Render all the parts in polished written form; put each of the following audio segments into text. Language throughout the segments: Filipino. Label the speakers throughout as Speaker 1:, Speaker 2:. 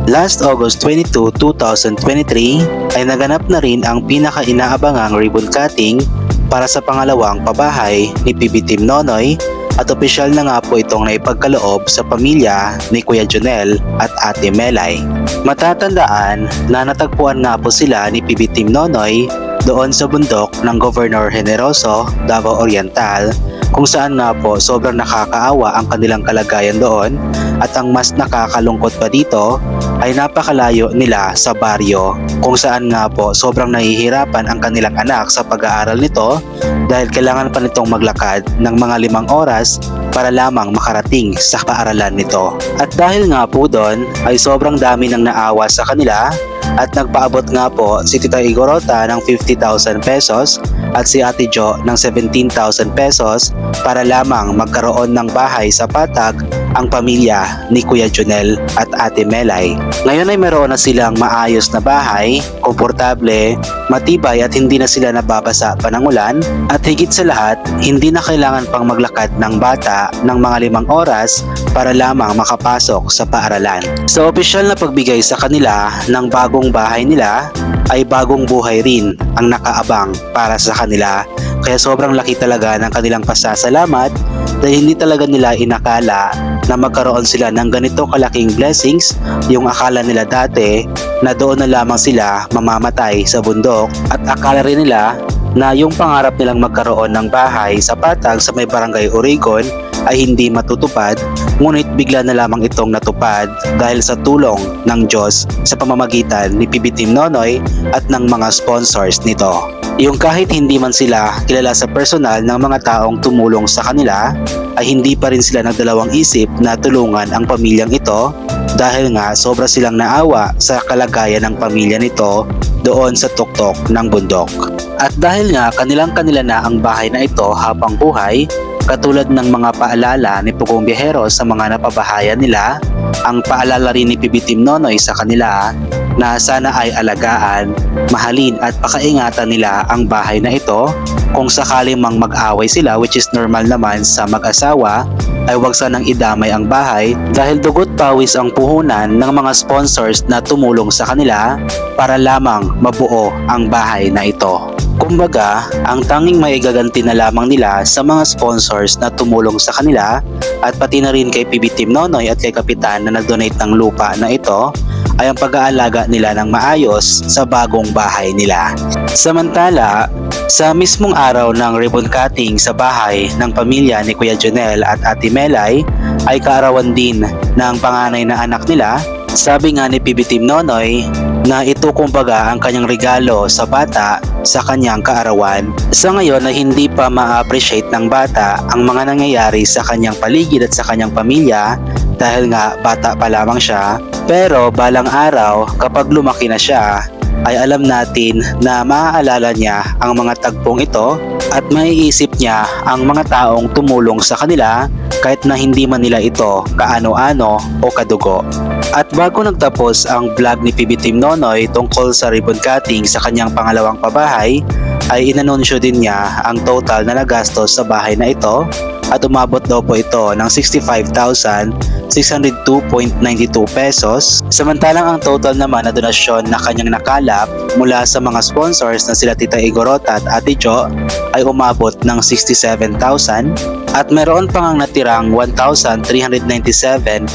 Speaker 1: Last August 22, 2023 ay naganap na rin ang pinaka-inaabangang ribbon cutting para sa pangalawang pabahay ni PB Team Nonoy at opisyal na nga po itong naipagkaloob sa pamilya ni Kuya Jonel at Ate Melay. Matatandaan na natagpuan nga po sila ni PB Team Nonoy doon sa bundok ng Governor Generoso, Davao Oriental, kung saan nga po sobrang nakakaawa ang kanilang kalagayan doon at ang mas nakakalungkot pa dito ay napakalayo nila sa baryo kung saan nga po sobrang nahihirapan ang kanilang anak sa pag-aaral nito dahil kailangan pa nitong maglakad ng mga 5 oras para lamang makarating sa paaralan nito. At dahil nga po doon ay sobrang dami ng naawa sa kanila at nagpaabot nga po si Tita Igorota ng 50,000 pesos at si Ate Jo ng 17,000 pesos para lamang magkaroon ng bahay sa Patag ang pamilya ni Kuya Jonel at Ate Melay. Ngayon ay meron na silang maayos na bahay, komportable, matibay at hindi na sila nababasa pa ng ulan at higit sa lahat, hindi na kailangan pang maglakad ng bata ng mga 5 oras para lamang makapasok sa paaralan. Sa opisyal na pagbigay sa kanila ng bagong bahay nila ay bagong buhay rin ang nakaabang para sa kanila. Kaya sobrang laki talaga ng kanilang pasasalamat dahil hindi talaga nila inakala na magkaroon sila ng ganito kalaking blessings. Yung akala nila dati na doon na lamang sila mamamatay sa bundok at akala rin nila na yung pangarap nilang magkaroon ng bahay sa Patag sa may barangay Origon ay hindi matutupad, ngunit bigla na lamang itong natupad dahil sa tulong ng Diyos sa pamamagitan ni PB Team Nonoy at ng mga sponsors nito. Yung kahit hindi man sila kilala sa personal ng mga taong tumulong sa kanila, ay hindi pa rin sila nagdalawang isip na tulungan ang pamilyang ito dahil nga sobra silang naawa sa kalagayan ng pamilya nito doon sa tuktok ng bundok. At dahil nga kanilang-kanila na ang bahay na ito habang buhay, katulad ng mga paalala ni Pugong Biyahero sa mga napabahayan nila, ang paalala rin ni PB Team Nonoy sa kanila na sana ay alagaan, mahalin at pakaingatan nila ang bahay na ito. Kung sakali mang mag-away sila, which is normal naman sa mag-asawa, ay huwag sanang idamay ang bahay dahil dugot pawis ang puhunan ng mga sponsors na tumulong sa kanila para lamang mabuo ang bahay na ito. Kumbaga, ang tanging maigaganti na lamang nila sa mga sponsors na tumulong sa kanila at pati na rin kay PB Team Nonoy at kay Kapitan na nag-donate ng lupa na ito ay ang pag-aalaga nila ng maayos sa bagong bahay nila. Samantala, sa mismong araw ng ribbon cutting sa bahay ng pamilya ni Kuya Jonel at Ate Melay ay kaarawan din ng panganay na anak nila. Sabi nga ni PB Team Nonoy na ito kumbaga ang kanyang regalo sa bata sa kanyang kaarawan. Sa ngayon ay hindi pa ma-appreciate ng bata ang mga nangyayari sa kanyang paligid at sa kanyang pamilya dahil nga bata pa lamang siya. Pero balang araw kapag lumaki na siya ay alam natin na maaalala niya ang mga tagpong ito at maiisip niya ang mga taong tumulong sa kanila kahit na hindi man nila ito kaano-ano o kadugo. At bago nagtapos ang vlog ni PB Team Nonoy tungkol sa ribbon cutting sa kanyang pangalawang pabahay, ay inanunsyo din niya ang total na nagastos sa bahay na ito at umabot daw po ito ng 65,602.92 pesos. Samantalang ang total naman na donasyon na kanyang nakalap mula sa mga sponsors na sila Tita Igorota at Ate Jo ay umabot ng 67,000 at meron pang natirang 1,397.08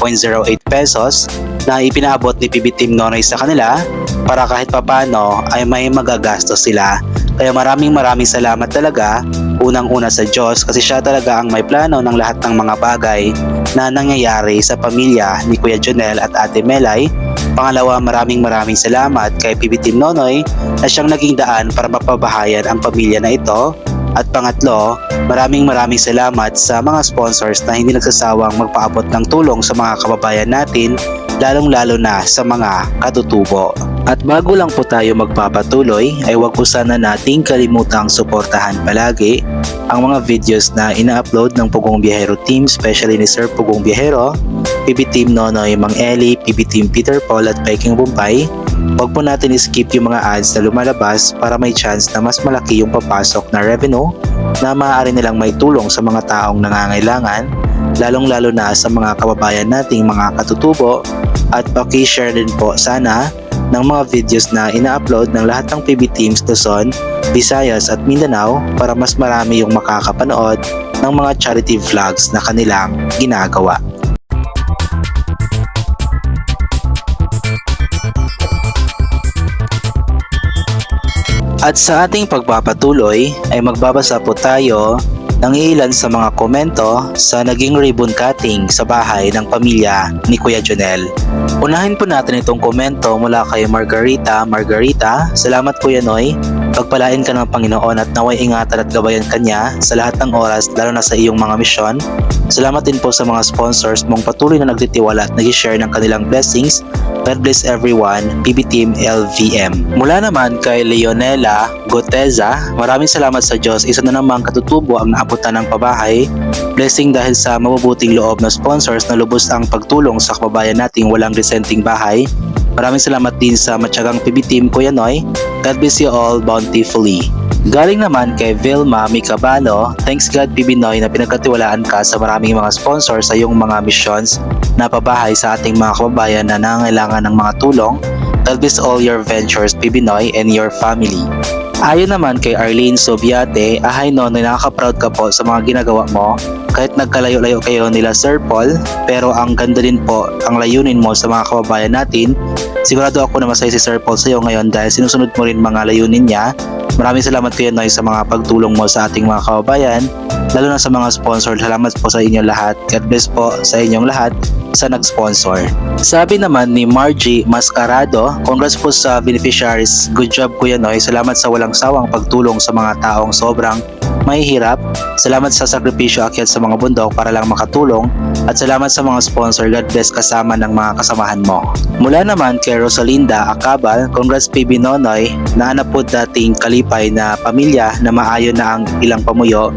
Speaker 1: pesos na ipinaabot ni PB Team Nonoy sa kanila para kahit papano ay may magagastos sila. Kaya maraming salamat talaga, unang-una sa Diyos kasi siya talaga ang may plano ng lahat ng mga bagay na nangyayari sa pamilya ni Kuya Jonel at Ate Melay. Pangalawa, maraming salamat kay PB Team Nonoy na siyang naging daan para mapabahayan ang pamilya na ito. At pangatlo, maraming salamat sa mga sponsors na hindi nagsasawang magpaabot ng tulong sa mga kababayan natin, lalong-lalo na sa mga katutubo. At bago lang po tayo magpapatuloy ay huwag po sana nating kalimutang suportahan palagi ang mga videos na ina-upload ng Pugong Biyahero Team, especially ni Sir Pugong Biyahero, PB Team Nonoy Mang Eli, PB Team Peter Paul at Peking Bumpay. Huwag po natin i-skip yung mga ads na lumalabas para may chance na mas malaki yung papasok na revenue na maaari nilang may tulong sa mga taong nangangailangan, lalong-lalo na sa mga kababayan nating mga katutubo at paki-share din po sana ng mga videos na ina-upload ng lahat ng PB Teams Luzon, Visayas at Mindanao para mas marami yung makakapanood ng mga charity vlogs na kanilang ginagawa. At sa ating pagpapatuloy ay magbabasa po tayo ng ilan sa mga komento sa naging ribbon cutting sa bahay ng pamilya ni Kuya Jonel. Unahin po natin itong komento mula kay Margarita. Margarita, salamat Kuya Noy. Pagpalain ka ng Panginoon at naway ingatan at gabayan kanya sa lahat ng oras lalo na sa iyong mga misyon. Salamat din po sa mga sponsors mong patuloy na nagtitiwala at nag-share ng kanilang blessings. God bless everyone, PB Team LVM. Mula naman kay Leonela Goteza, maraming salamat sa Diyos. Isa na namang katutubo ang naabutan ng pabahay. Blessing dahil sa mabubuting loob na sponsors na lubos ang pagtulong sa kababayan nating walang resenting bahay. Maraming salamat din sa matyagang PB Team Kuya Noy. God bless you all bountifully. Galing naman kay Vilma Micabalo, thanks God PB Noy na pinagkatiwalaan ka sa maraming mga sponsors sa iyong mga missions na pabahay sa ating mga kababayan na nangangailangan ng mga tulong. God bless all your ventures PB Noy and your family. Ayon naman kay Arlene Sobiate, ahay Nonoy, nakaka-proud ka po sa mga ginagawa mo kahit nagkalayo-layo kayo nila Sir Paul, pero ang ganda din po ang layunin mo sa mga kababayan natin. Sigurado ako na masaya si Sir Paul sa iyo ngayon dahil sinusunod mo rin mga layunin niya. Maraming salamat Kuya Noy sa mga pagtulong mo sa ating mga kababayan, lalo na sa mga sponsor. Salamat po sa inyo lahat. God bless po sa inyong lahat sa nag-sponsor. Sabi naman ni Margie Mascarado, congrats po sa beneficiaries. Good job Kuya Noy. Salamat sa walang sawang pagtulong sa mga taong sobrang mahihirap. Salamat sa sakripisyo akyat sa mga bundok para lang makatulong. At salamat sa mga sponsor. God bless kasama ng mga kasamahan mo. Mula naman kay Rosalinda Acabal, congrats PB Nonoy. Nahanap po dating kalipay na pamilya na maayon na ang ilang pamuyo.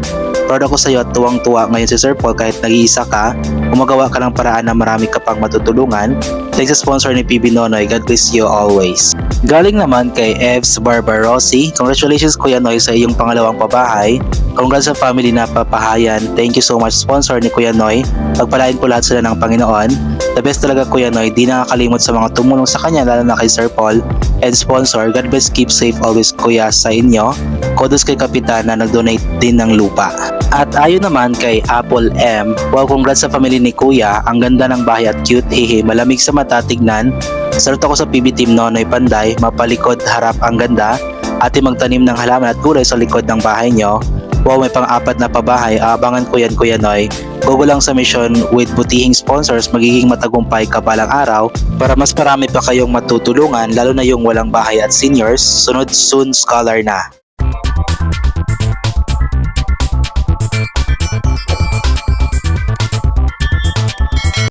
Speaker 1: Proud ako sa iyo at tuwang-tuwa ngayon si Sir Paul kahit nag-iisa ka. Gumagawa ka ng paraan na marami ka pang matutulungan. Thanks sa sponsor ni PB Nonoy. God bless you always. Galing naman kay Evs Barbarosi, congratulations Kuya Noy sa iyong pangalawang pabahay. Congrats sa family na papahayan. Thank you so much sponsor ni Kuya Noy. Pagpalain po lahat sila ng Panginoon. The best talaga Kuya Noy. Di nakakalimot sa mga tumulong sa kanya lalo na kay Sir Paul. And sponsor, God bless, keep safe always Kuya sa inyo. Kudos kay Kapitan na nag-donate din ng lupa. At ayon naman kay Apple M, wow, congrats sa family ni Kuya. Ang ganda ng bahay at cute, hehe. Malamig sa mata tignan. Salute ako sa PB Team Nonoy Panday. Mapalikod harap ang ganda. Ate magtanim ng halaman at gulay sa likod ng bahay nyo. Wow, may pang-apat na pabahay. Abangan ko yan Kuya Noy. Go lang sa mission with butihing sponsors. Magiging matagumpay ka balang araw para mas marami pa kayong matutulungan lalo na yung walang bahay at seniors. Sunod soon scholar na.